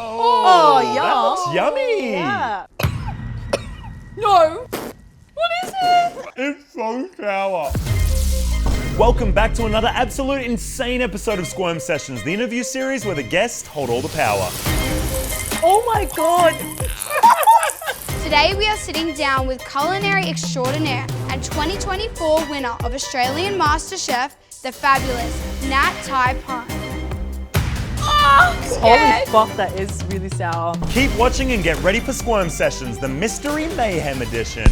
Oh, yum. That looks yummy. Yeah. No. What is it? It's so sour. Welcome back to another absolute insane episode of Squirm Sessions, the interview series where the guests hold all the power. Oh my god. Today we are sitting down with culinary extraordinaire and 2024 winner of Australian MasterChef, the fabulous Nat Thaipun. Oh, Holy fuck, that is really sour. Keep watching and get ready for Squirm Sessions, the Mystery Mayhem Edition.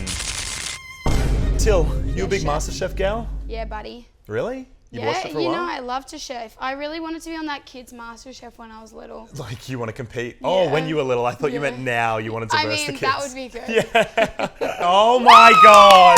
Till, you a big chef. MasterChef gal? Yeah, buddy. Really? You watched it for a you while? know I love to chef. I really wanted to be on that kids MasterChef when I was little. Like you want to compete? Oh, when you were little. I thought you meant now you wanted to verse the kids. that would be good. Yeah. Oh my god.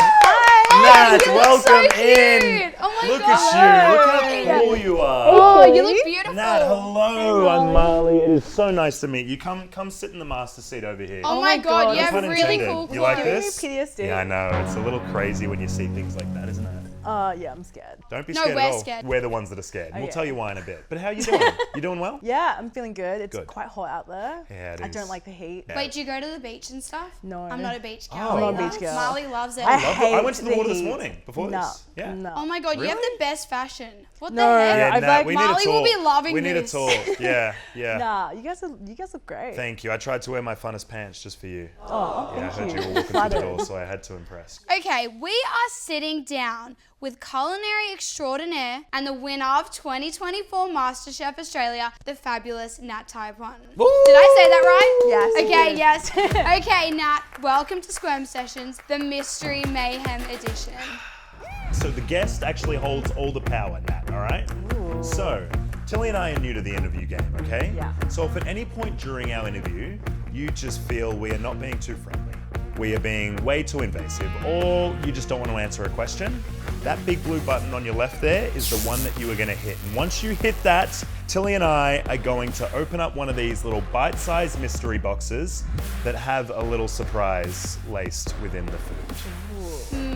Nat, you look welcome so in. cute. Oh my Look god. at you. Look how cool you are. Oh, you look beautiful. Nat, hello. I'm Marley. It is so nice to meet you. Come sit in the master seat over here. Oh my god, you No have pun really intended. cool clothes. You like this? PTSD. Yeah, I know. It's a little crazy when you see things like that, isn't it? Yeah, I'm scared. Don't be No, scared we're at all. scared. We're the ones that are scared. We'll yeah. tell you why in a bit. But how you doing? You doing well? Yeah, I'm feeling good. It's Good. quite hot out there. Yeah, it I is. don't like the heat. Yeah. Wait, do you go to the beach and stuff? No. I'm not a beach Oh. girl. I'm not a either. beach girl. Marley loves it. I Love it. I hate went to the the water this heat. morning before No, this. Yeah. no. Oh my god, you have Really? the best fashion. What No, the heck? Yeah, I've Nat, like- we need a Marley talk. will be loving We need this. a talk. Yeah, yeah. Nah, you guys look great. Thank you. I tried to wear my funnest pants just for you. Oh, Yeah, I thank heard you. you were walking through the door, so I had to impress. Okay, we are sitting down with culinary extraordinaire and the winner of 2024 MasterChef Australia, the fabulous Nat Thaipun. Did I say that right? Yes, you Okay, did. yes. Okay, Nat, welcome to Squirm Sessions, the Mystery Mayhem Edition. So the guest actually holds all the power, Nat, all right? Ooh. So, Tilly and I are new to the interview game, okay? Yeah. So if at any point during our interview, you just feel we are not being too friendly, we are being way too invasive, or you just don't want to answer a question, that big blue button on your left there is the one that you are going to hit. And once you hit that, Tilly and I are going to open up one of these little bite-sized mystery boxes that have a little surprise laced within the food.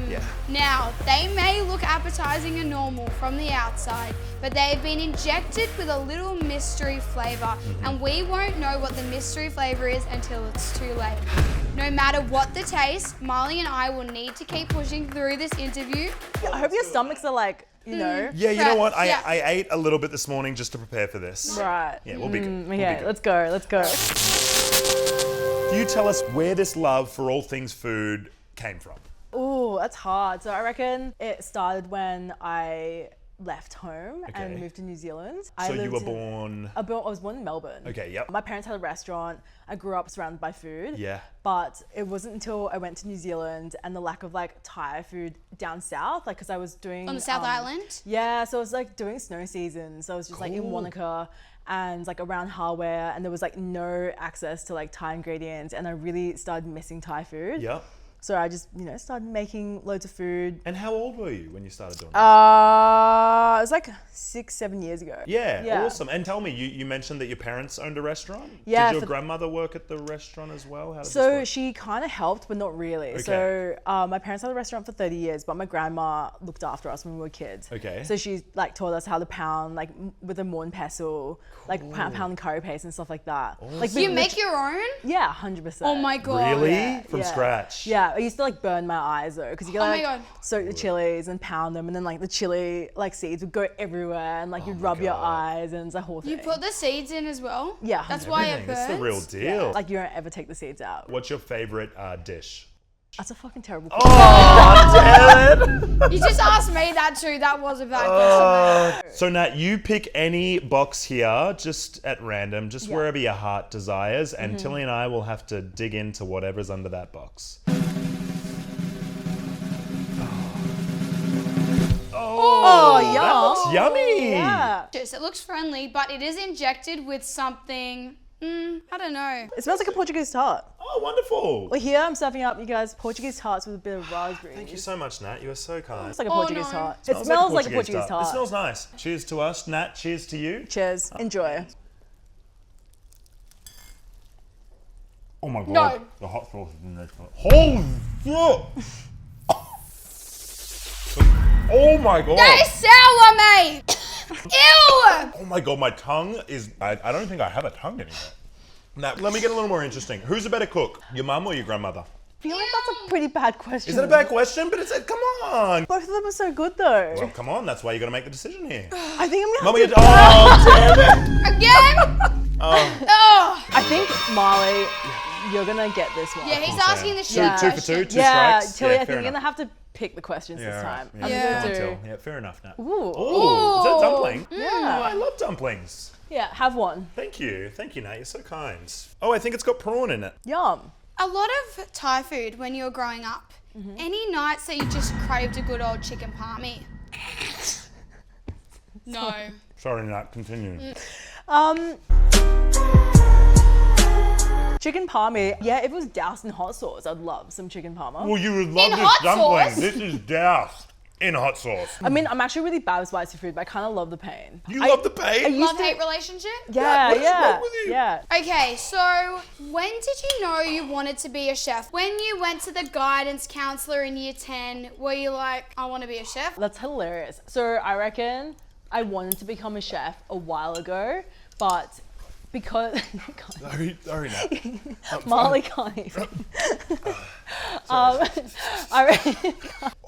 Yeah. Now, they may look appetizing and normal from the outside, but they have been injected with a little mystery flavor, and we won't know what the mystery flavor is until it's too late. No matter what the taste, Marley and I will need to keep pushing through this interview. I hope your stomachs are like, you know. Yeah, you know what? Yeah. I ate a little bit this morning just to prepare for this. Right. Yeah, we'll be good. We'll Okay, be good. let's go. Let's go. Do you tell us where this love for all things food came from? Ooh, that's hard. So I reckon it started when I left home Okay. and moved to New Zealand. So you were born... I was born in Melbourne. Okay, yep. My parents had a restaurant. I grew up surrounded by food. Yeah. But it wasn't until I went to New Zealand and the lack of like Thai food down south, like because I was doing On the South Island? Yeah, so I was like doing snow season. So I was just like in Cool. Wanaka and like around Harware, and there was like no access to like Thai ingredients, and I really started missing Thai food. Yep. So I just, started making loads of food. And how old were you when you started doing this? It was like 6-7 years ago. Yeah, awesome. And tell me, you mentioned that your parents owned a restaurant? Yeah, Did your for- grandmother work at the restaurant as well? How did this So work? she kind of helped, but not really. Okay. So my parents had a restaurant for 30 years, but my grandma looked after us when we were kids. Okay. So she like taught us how to pound like with a morn pestle, like pounding curry paste and stuff like that. Like Do you make your own? Yeah, 100%. Oh my god. Really? Yeah, From yeah. scratch? Yeah, I used to like burn my eyes though, because you Oh my like God. soak the chilies and pound them, and then like the chili like seeds would go everywhere, and like you'd my rub your God. eyes, and it's a whole thing. You put the seeds in as well? Yeah, That's why it Everything. burns? That's the real deal. like you don't ever take the seeds out. What's your favorite dish? That's a fucking terrible. You just asked me that too. That was a bad question. So Nat, you pick any box here, just at random, just Yeah. wherever your heart desires, and Tilly and I will have to dig into whatever's under that box. Oh, yum. That looks yummy. Yeah. It looks friendly, but it is injected with something, I don't know. It smells like a Portuguese tart. Oh, wonderful. Well, here I'm serving up you guys Portuguese tarts with a bit of raspberry. Thank you so much, Nat. You are so kind. It's like a Oh, Portuguese no. tart. It smells like a Portuguese tart. It smells nice. Cheers to us, Nat. Cheers to you. Cheers. Enjoy. Oh my god. No. The hot sauce is in this one. Holy shit! Oh my god. That is sour, mate! Ew! Oh my god, my tongue is... I don't think I have a tongue anymore. Now, let me get a little more interesting. Who's a better cook, your mum or your grandmother? I feel like that's a pretty bad question. Is that a bad question? But come on. Both of them are so good though. Well, come on. That's why you got to make the decision here. I think I'm Mummy, gonna have to... damn it. Again? Oh. I think Marley, you're gonna get this one. Yeah, he's asking the Two shit for two, two Yeah, strikes. Tilly, I fair think you're enough. gonna have to pick the questions this time. Right. I'm Yeah. gonna do. Yeah, fair enough, Nat. Ooh. Is that dumpling? Yeah. Oh, I love dumplings. Yeah, have one. Thank you, Nat. You're so kind. Oh, I think it's got prawn in it. Yum. A lot of Thai food when you were growing up. Any nights that you just craved a good old chicken palmy? No. Sorry, Nat. Continue. Chicken palmy. Yeah, if it was doused in hot sauce, I'd love some chicken palmy. Well, you would love In this hot dumpling. sauce? This is doused in hot sauce. I mean, I'm actually really bad with spicy food, but I kind of love the pain. You love the pain? Love-hate relationship? Yeah, what is yeah, wrong with you? yeah. Okay, so when did you know you wanted to be a chef? When you went to the guidance counselor in year 10, were you like, I want to be a chef? That's hilarious. So I reckon I wanted to become a chef a while ago, but because Sorry, Nat. Marley can't even. I reckon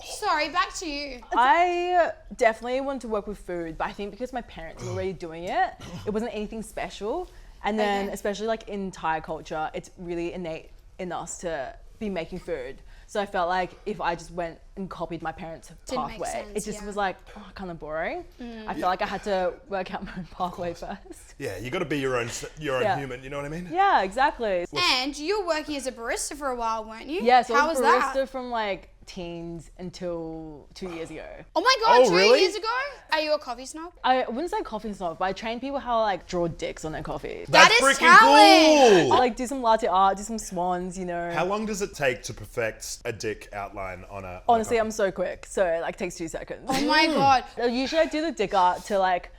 Sorry, back to you. I definitely want to work with food, but I think because my parents were already doing it, it wasn't anything special. And then, Okay. especially like in Thai culture, it's really innate in us to be making food. So I felt like if I just went and copied my parents' Didn't make pathway, sense, it just yeah. was like kind of boring. I felt like I had to work out my own pathway first. Yeah, you got to be your own Yeah. human. You know what I mean? Yeah, exactly. And you were working as a barista for a while, weren't you? Yeah, so How I was was barista that? from like teens until 2 years ago. Oh my god, Oh, 2 really? years ago? Are you a coffee snob? I wouldn't say coffee snob, but I train people how to like draw dicks on their coffee. That That's is freaking talent. cool. Like do some latte art, do some swans, you know. How long does it take to perfect a dick outline on a? Honestly, I'm so quick, so it like takes 2 seconds. Oh my god. Usually I do the dick art to like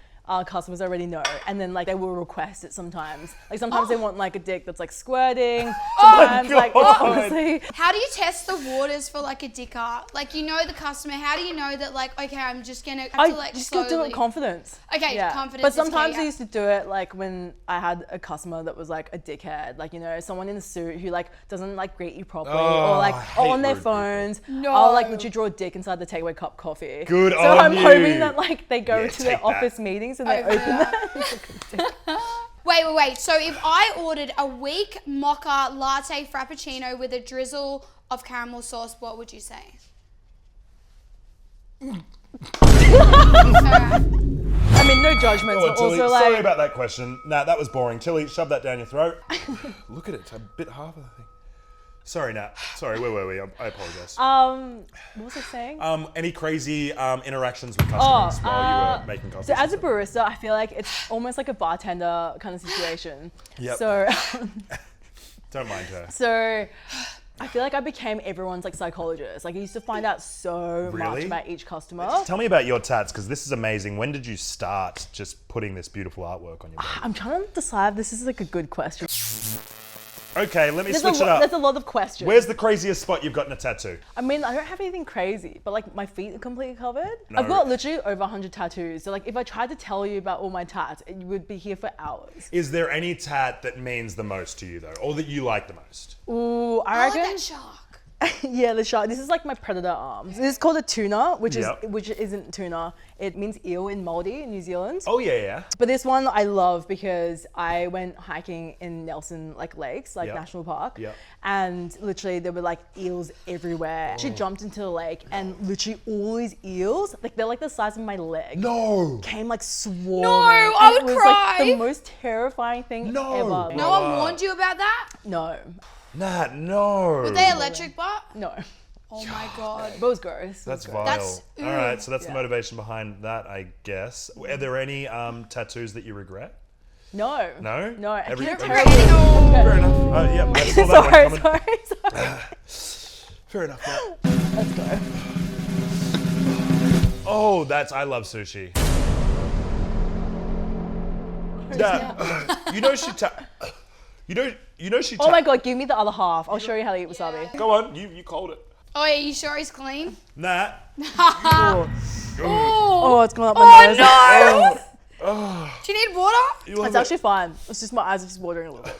customers already know, and then like they will request it sometimes. Like sometimes they want like a dick that's like squirting. Sometimes like it's God. honestly. How do you test the waters for like a dick art? Like you know the customer, how do you know that like, okay, I'm just gonna have I to like just slowly... got to do it in confidence. Okay, confidence But is sometimes key, I yeah. used to do it like when I had a customer that was like a dickhead, like you know, someone in a suit who like doesn't like greet you properly, Oh, or like I hate on their rude people. phones. No. I'll like literally draw a dick inside the takeaway cup coffee. Good so on I'm you. hoping that like they go Yeah, to their take that. office meetings and they Open open it that. Wait. So if I ordered a weak mocha latte frappuccino with a drizzle of caramel sauce, what would you say? Alright. I mean, no judgments, Oh, but Tilly, also like. sorry about that question. Nah, that was boring. Tilly, shove that down your throat. Look at it. It's a bit half of the thing. Sorry, Nat. Sorry, where were we? I apologize. What was I saying? Any crazy interactions with customers while you were making coffee? So as a barista, I feel like it's almost like a bartender kind of situation. Yep. So, Don't mind her. so I feel like I became everyone's like psychologist. Like I used to find out so much Really? about each customer. Tell me about your tats, because this is amazing. When did you start just putting this beautiful artwork on your body? I'm trying to decide if this is like a good question. Okay, let me switch it There's up. a lot of questions. Where's the craziest spot you've gotten a tattoo? I mean, I don't have anything crazy, but like my feet are completely covered. No. I've got literally over 100 tattoos. So like if I tried to tell you about all my tats, you would be here for hours. Is there any tat that means the most to you, though, or that you like the most? Ooh, I I like reckon. that shark. Yeah, the shark. This is like my predator arms. This is called a tuna, which Yep. isn't tuna. It means eel in Māori in New Zealand. Oh, yeah. But this one I love because I went hiking in Nelson Lakes, like Yep. National Park, Yep. and literally there were like eels everywhere. She jumped into the lake and literally all these eels, like they're like the size of my leg. No. Came like swarming. No, I and would it was cry. like the most terrifying thing No. ever. No one warned you about that? No. Nat, no. Were they electric butt? No. Oh my god. But it was gross. That's It was vile. That's- All right, so that's the Yeah. motivation behind that, I guess. Are there any tattoos that you regret? No. No? No. I Every- can't every- tell you. Fair enough. Yeah, I saw that Sorry, one coming. sorry. Fair enough. Yeah. Let's go. Oh, I love sushi. You know she You know she Oh my god, give me the other half. I'll show you how to eat wasabi. Go on, you called it. Oh, are you sure he's clean? Nah. Oh, Oh, oh it's going up my nose. no! Do you need water? It's actually fine. It's just my eyes are just watering a little bit.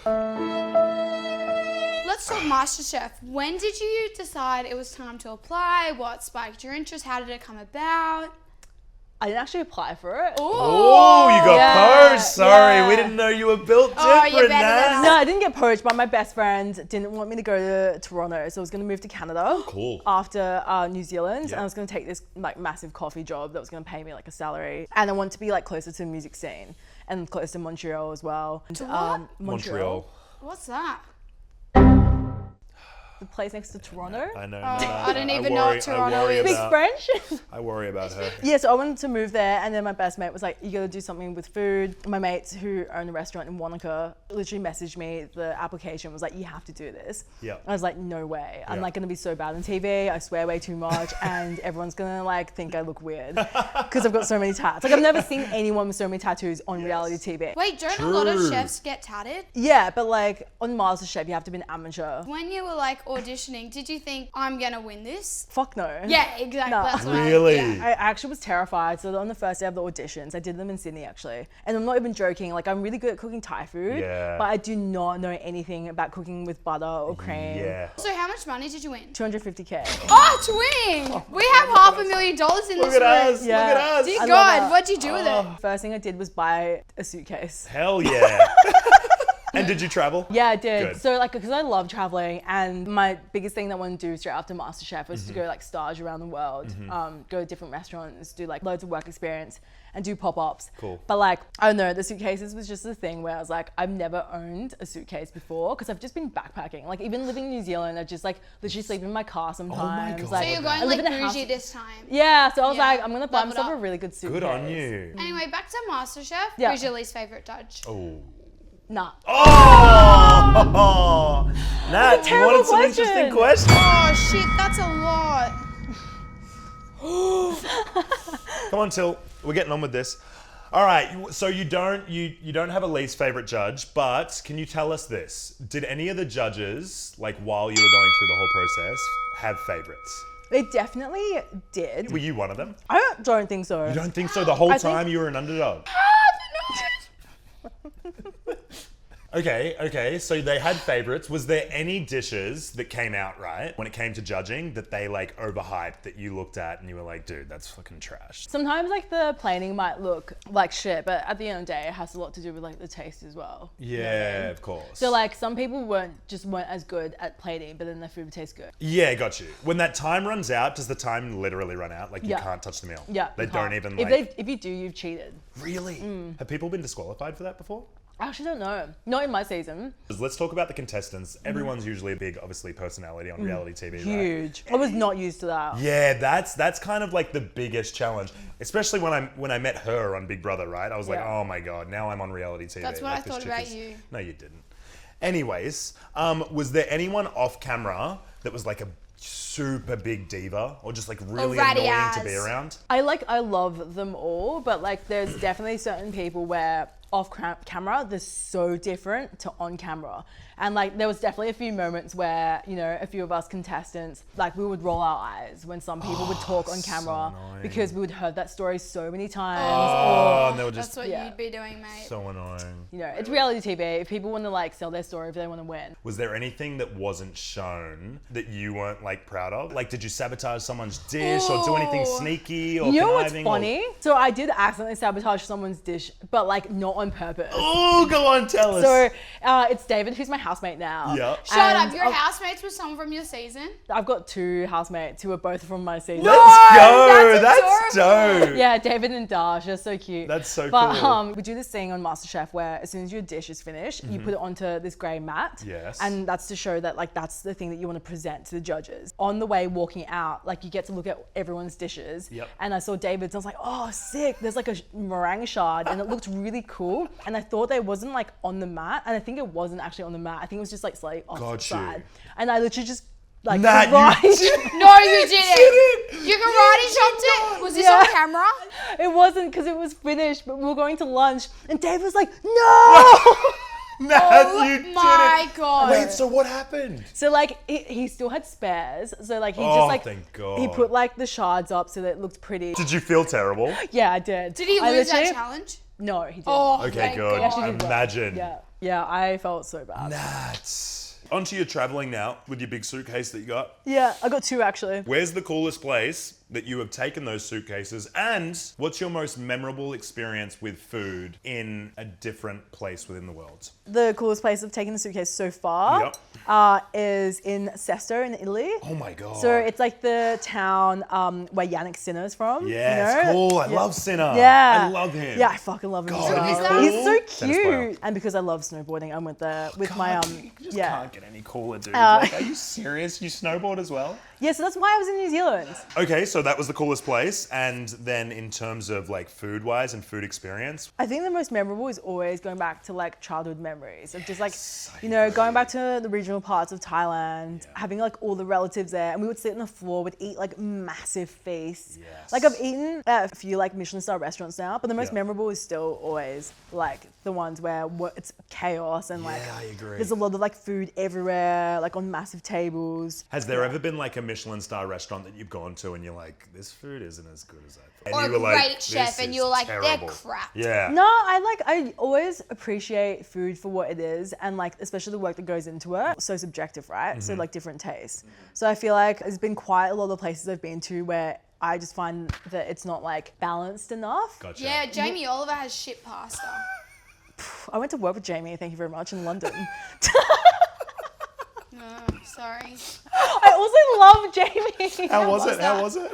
Let's talk MasterChef. When did you decide it was time to apply? What spiked your interest? How did it come about? I didn't actually apply for it. Oh, you got Yeah, poached. Sorry, yeah. we didn't know you were built Oh, different, you're better than Nat. us. No, I didn't get poached, but my best friend didn't want me to go to Toronto, so I was going to move to Canada. Cool. After New Zealand, Yeah. and I was going to take this like massive coffee job that was going to pay me like a salary, and I wanted to be like closer to the music scene and close to Montreal as well. To what? Montreal. What's that? The place next to Toronto. I know. I don't even know what Toronto is. Speaks French. I worry about her. Yeah, so I wanted to move there, and then my best mate was like, "You got to do something with food." My mates who own a restaurant in Wanaka literally messaged me the application, was like, "You have to do this." Yeah. I was like, "No way! I'm Yeah. like gonna be so bad on TV. I swear way too much, and everyone's gonna like think I look weird because I've got so many tats. Like I've never seen anyone with so many tattoos on reality TV." Wait, don't a lot of True. chefs get tatted? Yeah, but like on MasterChef, you have to be an amateur. When you were like auditioning, did you think I'm gonna win this? Fuck no. Yeah, exactly. No. That's what Really? yeah. I actually was terrified. So on the first day of the auditions, I did them in Sydney actually. And I'm not even joking, like I'm really good at cooking Thai food, Yeah. but I do not know anything about cooking with butter or cream. Yeah. So how much money did you win? 250K. Oh, twin! We have $500,000 in Look this at room. us. Yeah. Look at us. Dear I love God, that. what'd you do with it? First thing I did was buy a suitcase. Hell yeah. And did you travel? Yeah, I did. Good. So like, because I love traveling, and my biggest thing that I wanted to do straight after MasterChef was to go like stage around the world, go to different restaurants, do like loads of work experience, and do pop-ups. Cool. But like, I don't know, the suitcases was just a thing where I was like, I've never owned a suitcase before because I've just been backpacking. Like even living in New Zealand, I just like literally sleep in my car sometimes. God. Like, So you're I going live like in a house- bougie this time. Yeah, so I was Yeah, like, I'm gonna buy level it myself a up. really good suitcase. Good on you. Anyway, back to MasterChef. Yeah. Who's your least favorite judge? Oh. Nah. Oh! Nat, you terrible wanted some interesting question. questions? Oh shit, that's a lot. Come on, Till. We're getting on with this. All right. So you don't have a least favorite judge, but can you tell us this? Did any of the judges, like while you were going through the whole process, have favorites? They definitely did. Were you one of them? I don't think so. You don't think so? The whole I think- time you were an underdog. Okay, so they had favorites. Was there any dishes that came out right when it came to judging that they like overhyped that you looked at and you were like, dude, that's fucking trash? Sometimes like the plating might look like shit, but at the end of the day, it has a lot to do with like the taste as well. Yeah, of course. So like some people weren't as good at plating, but then their food would taste good. Yeah, got you. When that time runs out, does the time literally run out? Like you Yeah. can't touch the meal? Yeah. They you don't can't. even If you do, you've cheated. Really? Have people been disqualified for that before? I actually don't know. Not in my season. Let's talk about the contestants. Everyone's usually a big, obviously, personality on reality TV, right? Huge. I was not used to that. Yeah, that's kind of like the biggest challenge, especially when I met her on Big Brother, right? I was like, Yeah. oh my god, now I'm on reality TV. That's what Like, I this thought chick about is- you. No, you didn't. Anyways, was there anyone off camera that was like a super big diva or just like really ratty annoying to be ass. around? I love them all, but like there's definitely certain people where off camera they're so different to on camera. And like there was definitely a few moments where, you know, a few of us contestants, like we would roll our eyes when some people would talk on camera annoying. because we would heard that story so many times. Oh, and they were That's just what Yeah. you'd be doing, mate. so annoying. You know, it's reality TV. If people want to like sell their story, if they want to win. Was there anything that wasn't shown that you weren't like proud of? Like, did you sabotage someone's dish or do anything Ooh. sneaky or You know what's conniving or- funny? So I did accidentally sabotage someone's dish, but like not on purpose. Oh, go on, tell us. So it's David, who's my housemate now. Yeah. Shut And up, your housemates were someone from your season? I've got two housemates who are both from my season. Let's go. that's That's dope. Yeah, David and Dash, they're so cute. That's so but, cool. we do this thing on MasterChef where as soon as your dish is finished, you put it onto this grey mat. Yes. And that's to show that like that's the thing that you want to present to the judges. On the way walking out, like you get to look at everyone's dishes. Yep. And I saw David's, and I was like, oh, sick. There's like a meringue shard, and it looked really cool. And I thought they wasn't like on the mat, and I think it wasn't actually on the mat. I think it was just like slightly off Got the side. you. And I literally just like Nat, you karate- didn't. No, you didn't. You karate chopped it? Was this Yeah. on camera? It wasn't because it was finished, but we were going to lunch, and Dave was like, no! Nat, Oh you did my it. God. Wait, so what happened? So like he still had spares, so like he Oh, just like thank God. he put like the shards up so that it looked pretty. Did you feel terrible? Yeah, I did. Did he I lose that literally- challenge? No, he didn't. Oh, Okay, thank good. He actually did well. Imagine. Yeah, I felt so bad. That. Onto your traveling now with your big suitcase that you got. Yeah, I got 2 actually. Where's the coolest place that you have taken those suitcases? And what's your most memorable experience with food in a different place within the world? The coolest place I've taken the suitcase so far is in Sesto in Italy. Oh my God. So it's like the town where Yannick Sinner's from. Yeah, it's cool. I love Sinner. Yeah. I love him. Yeah, I fucking love him. God, as isn't well. he He's cool? so Tennis player. cute. And because I love snowboarding, I went there with my You just yeah. can't get any cooler, dude. Like, are you serious? You snowboard as well? Yeah, so that's why I was in New Zealand. Okay, so that was the coolest place. And then in terms of like food-wise and food experience, I think the most memorable is always going back to like childhood memories of just like, you know, going back to the regional parts of Thailand, having like all the relatives there, and we would sit on the floor, we'd eat like massive feasts. Yes. Like I've eaten at a few like Michelin star restaurants now, but the most Yeah. memorable is still always like the ones where it's chaos and like I agree. there's a lot of like food everywhere, like on massive tables. has there ever been like a Michelin star restaurant that you've gone to and you're like, this food isn't as good as I thought? Or And a you were like, great chef "This and is you're like, they're terrible." crap. Yeah. No, I always appreciate food for what it is, and like especially the work that goes into it. So subjective, right? So like different tastes. So I feel like there's been quite a lot of places I've been to where I just find that it's not like balanced enough. Gotcha. Yeah, Jamie Oliver has shit pasta. I went to work with Jamie, thank you very much, in London. Sorry. I also love Jamie. How was was it? How that? was it?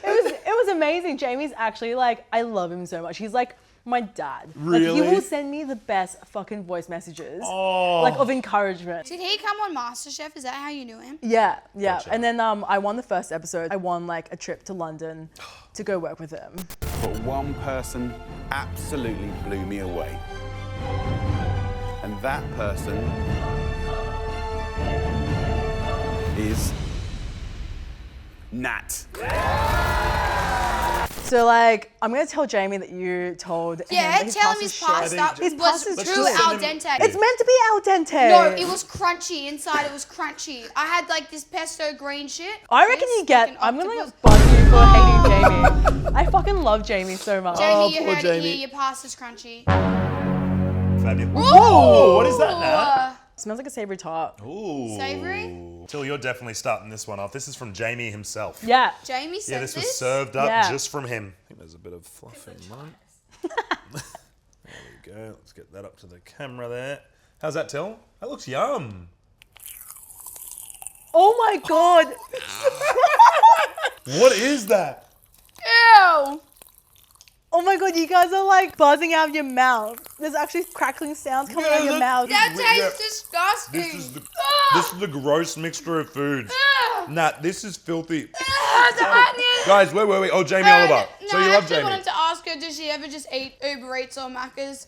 It was amazing. Jamie's actually like, I love him so much. He's like my dad. Like he Really? will send me the best fucking voice messages, Oh. like of encouragement. Did he come on MasterChef? Is that how you knew him? Yeah. Gotcha. And then I won the first episode. I won like a trip to London to go work with him. But one person absolutely blew me away. And that person is Nat. So like, I'm gonna tell Jamie that you told him Yeah, that his tell him pasta's his shit. pasta His was pasta's Let's too just al send him- dente. It's meant to be al dente. No, it was crunchy. Inside it was crunchy. I had like this pesto green shit. I reckon This you get. fucking I'm gonna octopus. buzz you for hating Jamie. I fucking love Jamie so much. Jamie, you poor heard it Jamie. here. Your pasta's crunchy. Fabulous. Whoa! What is that now? Uh, Smells like a savory tart. Ooh. Savoury? Till, you're definitely starting this one off. This is from Jamie himself. Yeah. Jamie said Yeah, this was served up Yeah. just from him. I think there's a bit of fluff in mine. There we go. Let's get that up to the camera there. How's that, Till? That looks yum. Oh my god. What is that? Ew! Oh my god, you guys are like buzzing out of your mouth. There's actually crackling sounds coming out of your look. mouth. That Yeah. tastes disgusting. This is the gross mixture of foods. Nat, this is filthy. The onion. Guys, wait. Oh, Jamie Oliver. No, So you I love actually Jamie? wanted to ask her, does she ever just eat Uber Eats or Macca's?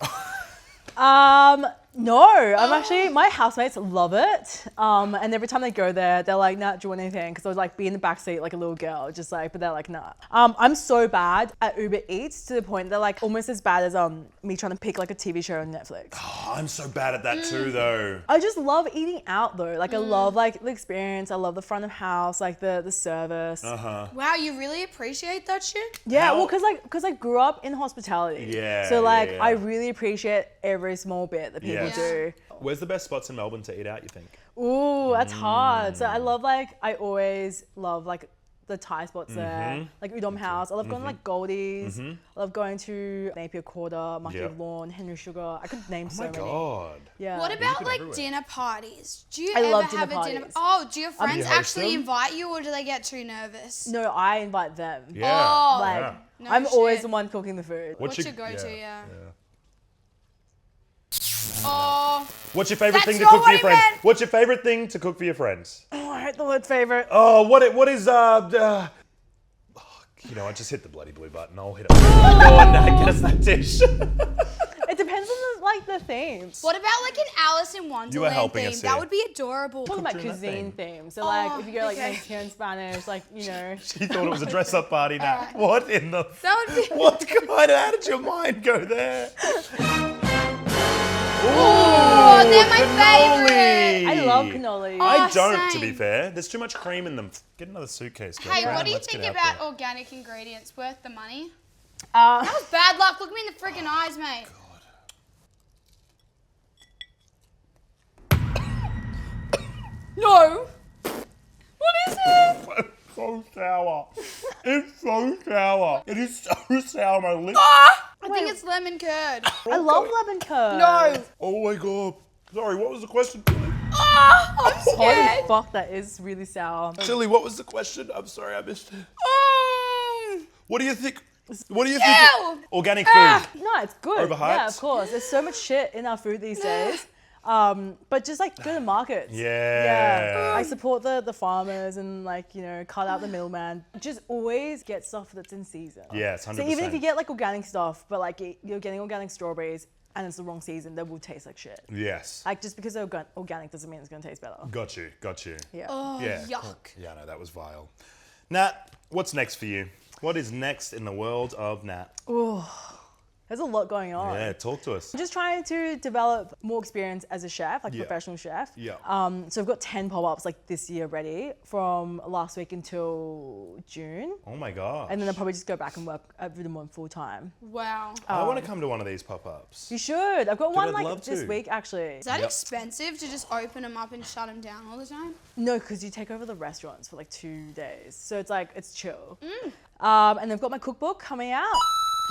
No, I'm actually, my housemates love it. And every time they go there, they're like, nah, do you want anything? Because I would like be in the backseat like a little girl, just like, but they're like, nah. I'm so bad at Uber Eats to the point they're like almost as bad as me trying to pick like a TV show on Netflix. Oh, I'm so bad at that too, though. I just love eating out though. Like I love like the experience. I love the front of house, like the service. Wow, you really appreciate that shit? Yeah, How- well, cause I grew up in hospitality. Yeah, So like yeah. I really appreciate every small bit that people Yeah. do. Where's the best spots in Melbourne to eat out, you think? Ooh, that's hard. So I always love like the Thai spots there, like Udon House. I love going to like Goldie's. I love going to Napier Quarter, Market Yep. Lawn, Henry Sugar. I could name Oh so my many. God. Yeah. What about been like everywhere. dinner parties? Do you I ever love dinner have a dinner? parties. Oh, do your friends you host actually them? invite you, or do they get too nervous? No, I invite them. Yeah. Oh. Like yeah. No I'm always shit. the one cooking the food. What's your go-to? yeah. Yeah. Oh, What's your favorite That's thing to not cook for what your he friends? meant. What's your favorite thing to cook for your friends? Oh, I hate the word favorite. Oh, what is oh, you know, I just hit the bloody blue button. I'll hit it. Go on, Nat, get us that dish. It depends on the theme. what about like an Alice in Wonderland helping theme? us That here. would be adorable. Talking about during that cuisine theme. themes. So like Oh, if you go like okay. Mexican, Spanish, like you know. She thought it was a dress-up party, Nat. Alright. What in the... That would be. What kind of... How did your mind go there? Oh, they're my cannoli. favorite. I love cannoli. I Oh, don't, to be same. fair. There's too much cream in them. Get another suitcase, Hey, girlfriend. what do you Let's think get out about there. organic ingredients? Worth the money? That was bad luck. Look me in the freaking eyes, mate. No. What is it? It's so sour. It's so sour. It is so sour. My lips. I think it's lemon curd. I love lemon curd. No. Oh my god. Sorry, what was the question? I'm Holy scared. fuck, that is really sour. Chili, what was the question? I'm sorry, I missed it. What do you think? What do you Ew. think? Organic food. No, it's good. Overhyped? Yeah, of course. There's so much shit in our food these days. But just like good at markets. Yeah. I support the farmers and like, you know, cut out the middleman. Just always get stuff that's in season. Yes, 100%. So even if you get like organic stuff, but like you're getting organic strawberries and it's the wrong season, they will taste like shit. Yes. Like just because they're organic doesn't mean it's gonna taste better. Got you. Yeah. Oh, Yeah. yuck. Yeah, no, that was vile. Nat, what's next for you? What is next in the world of Nat? There's a lot going on. Yeah, talk to us. I'm just trying to develop more experience as a chef, like a Yeah. professional chef. Yeah. So I've got 10 pop-ups like this year ready from last week until June. Oh my god. And then I'll probably just go back and work at them on full time. Wow. I want to come to one of these pop-ups. You should. I've got one I'd like love this to. week actually. Is that Yep. expensive to just open them up and shut them down all the time? No, because you take over the restaurants for like 2 days. So it's like, it's chill. Mm. And I've got my cookbook coming out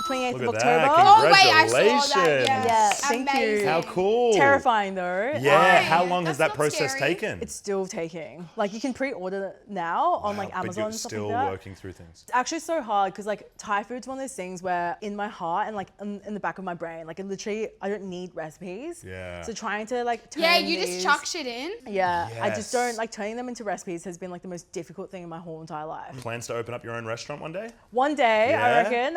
28th Look of at that. October. Oh, wait, I saw that. Congratulations. Yes. Yeah, thank you. Amazing. How cool. Terrifying though. Yeah, Right. how long has That's that not process scary. taken? It's still taking. Like you can pre-order it now on like Wow, but Amazon you're and stuff still like that. working through things. It's actually so hard because like Thai food's one of those things where in my heart and like in the back of my brain, like I don't need recipes. Yeah. So trying to like turn Yeah, you these, just chuck shit in. Yeah, I just Yes. don't like turning them into recipes has been like the most difficult thing in my whole entire life. Plans to open up your own restaurant one day? One day, Yeah?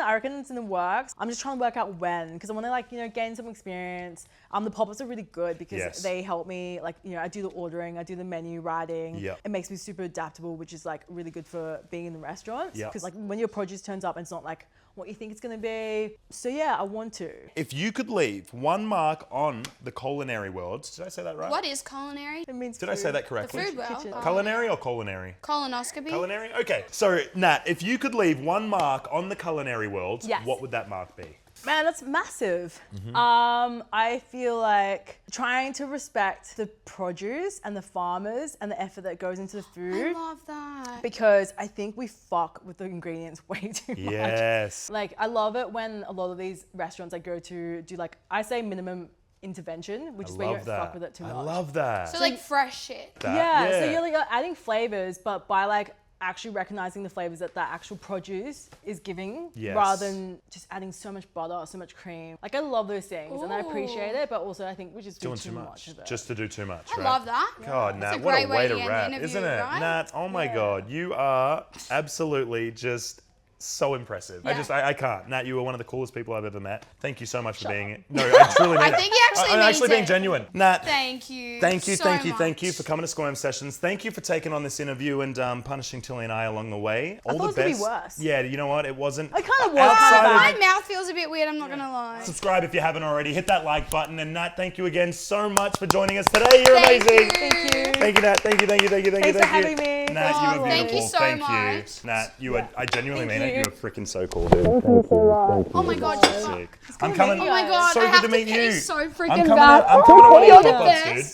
I reckon it's in the works. I'm just trying to work out when because I want to like, you know, gain some experience. The pop-ups are really good because Yes. they help me like, you know, I do the ordering, I do the menu writing. Yep. It makes me super adaptable, which is like really good for being in the restaurants. Yep. Because like when your produce turns up, it's not like what you think it's gonna be. So yeah, I want to. If you could leave one mark on the culinary world, did I say that right? What is culinary? It means Did I say that correctly? The food world. Kitchen. Culinary or culinary? Colonoscopy. Culinary? Okay. So, Nat, if you could leave one mark on the culinary world, Yes. what would that mark be? Man, that's massive. Mm-hmm. I feel like trying to respect the produce and the farmers and the effort that goes into the I food love that. because I think we fuck with the ingredients way too much. Yes. Like I love it when a lot of these restaurants I go to do like, I say minimum intervention, which I is where you love don't that. fuck with it too much. I love that. So like fresh shit. Yeah, so you're like adding flavors, but by like actually recognizing the flavors that actual produce is giving Yes. rather than just adding so much butter, so much cream. Like I love those things and I appreciate Ooh. it, but also I think we just do Doing too too much much. of it. Just to do too much, I right? love that. God, That's Nat, a what a great way way to to end the wrap, interview, isn't it? right? Nat, oh my Yeah. God, you are absolutely just so impressive. Yeah. I can't. Nat, you are one of the coolest people I've ever met. Thank you so much for being. No, I truly mean I it. think he actually I'm means actually being it. genuine. Nat, Thank you. Thank you, so thank you, much. thank you for coming to Squirm Sessions. Thank you for taking on this interview and punishing Tilly and I along the way. All thought the it was gonna be best. worse. Yeah, you know what? It wasn't. It kinda was. Outside of- My mouth feels a bit weird, I'm not gonna lie. Subscribe if you haven't already. Hit that like button. And Nat, thank you again so much for joining us today. You're Thank amazing. you. Thank you. Thank you, Nat. Thank you, thank you, thank you, thank you, Thanks for thank you. having me. Nat, you Oh, were thank beautiful. you so Thank much. you. Nat, you are, I genuinely Thank mean it. you. You are freaking so cool, dude. Thank you. Oh my God, Sick. I'm coming. Oh my God, So I good have to to meet pee you. so I'm freaking coming bad. to one of You're your the pop-ups, best. dude.